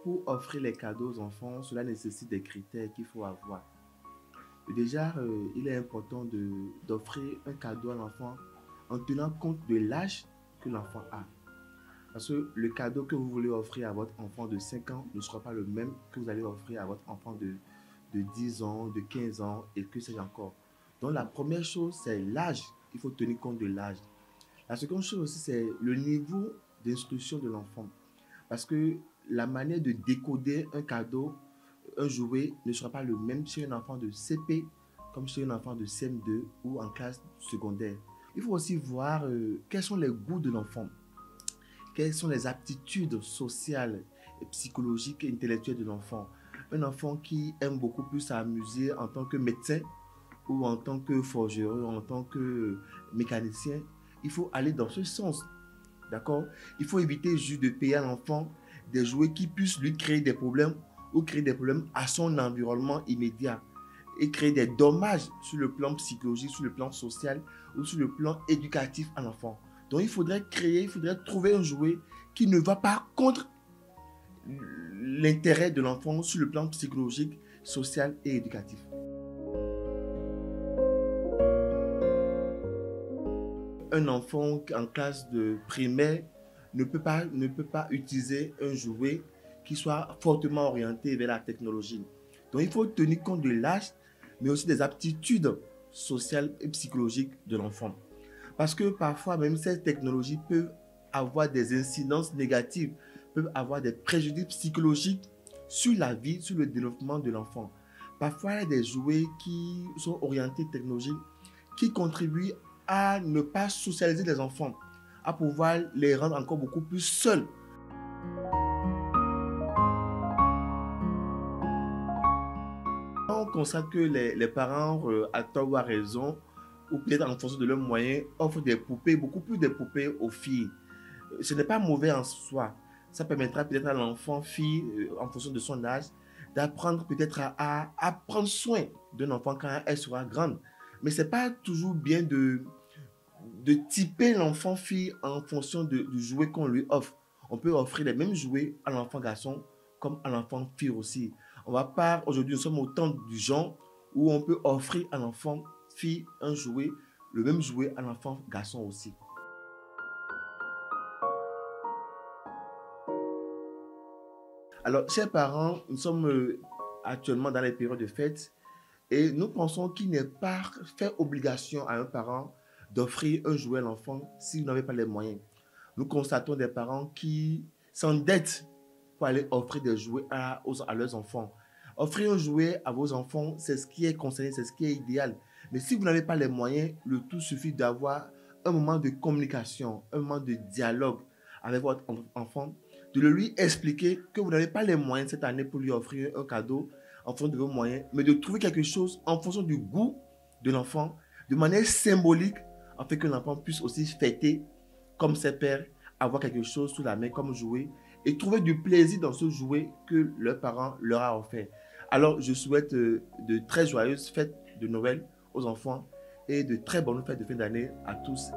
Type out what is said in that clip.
Pour offrir les cadeaux aux enfants, cela nécessite des critères qu'il faut avoir. Déjà, il est important d'offrir un cadeau à l'enfant en tenant compte de l'âge que l'enfant a. Parce que le cadeau que vous voulez offrir à votre enfant de 5 ans ne sera pas le même que vous allez offrir à votre enfant de 10 ans, de 15 ans et que sais-je encore. Donc la première chose, c'est l'âge. Il faut tenir compte de l'âge. La seconde chose aussi, c'est le niveau d'instruction de l'enfant. Parce que la manière de décoder un cadeau, un jouet, ne sera pas le même chez un enfant de CP comme chez un enfant de CM2 ou en classe secondaire. Il faut aussi voir quels sont les goûts de l'enfant, quelles sont les aptitudes sociales, psychologiques et intellectuelles de l'enfant. Un enfant qui aime beaucoup plus s'amuser en tant que médecin ou en tant que forgeron, en tant que mécanicien, il faut aller dans ce sens. D'accord? Il faut éviter juste de payer à l'enfant des jouets qui puissent lui créer des problèmes ou créer des problèmes à son environnement immédiat et créer des dommages sur le plan psychologique, sur le plan social ou sur le plan éducatif à l'enfant. Donc il faudrait trouver un jouet qui ne va pas contre l'intérêt de l'enfant sur le plan psychologique, social et éducatif. Un enfant en classe de primaire ne peut pas utiliser un jouet qui soit fortement orienté vers la technologie. Donc, il faut tenir compte de l'âge, mais aussi des aptitudes sociales et psychologiques de l'enfant. Parce que parfois, même ces technologies peuvent avoir des incidences négatives, peuvent avoir des préjudices psychologiques sur la vie, sur le développement de l'enfant. Parfois, il y a des jouets qui sont orientés technologiques qui contribuent à ne pas socialiser les enfants, à pouvoir les rendre encore beaucoup plus seuls. On constate que les parents, à tort ou à raison, ou peut-être en fonction de leurs moyens, offrent des poupées, beaucoup plus de poupées aux filles. Ce n'est pas mauvais en soi. Ça permettra peut-être à l'enfant, fille, en fonction de son âge, d'apprendre peut-être à prendre soin d'un enfant quand elle sera grande. Mais ce n'est pas toujours bien de typer l'enfant fille en fonction du jouet qu'on lui offre. On peut offrir les mêmes jouets à l'enfant garçon comme à l'enfant fille aussi. On va pas, aujourd'hui, nous sommes au temps du genre où on peut offrir à l'enfant fille un jouet, le même jouet à l'enfant garçon aussi. Alors, chers parents, nous sommes actuellement dans les périodes de fête et nous pensons qu'il n'est pas fait obligation à un parent d'offrir un jouet à l'enfant si vous n'avez pas les moyens. Nous constatons des parents qui s'endettent pour aller offrir des jouets à leurs enfants. Offrir un jouet à vos enfants, c'est ce qui est conseillé, c'est ce qui est idéal. Mais si vous n'avez pas les moyens, le tout suffit d'avoir un moment de communication, un moment de dialogue avec votre enfant, de lui expliquer que vous n'avez pas les moyens cette année pour lui offrir un cadeau en fonction de vos moyens, mais de trouver quelque chose en fonction du goût de l'enfant, de manière symbolique, afin que l'enfant puisse aussi fêter comme ses pères, avoir quelque chose sous la main comme jouet et trouver du plaisir dans ce jouet que leurs parents leur a offert. Alors, je souhaite de très joyeuses fêtes de Noël aux enfants et de très bonnes fêtes de fin d'année à tous.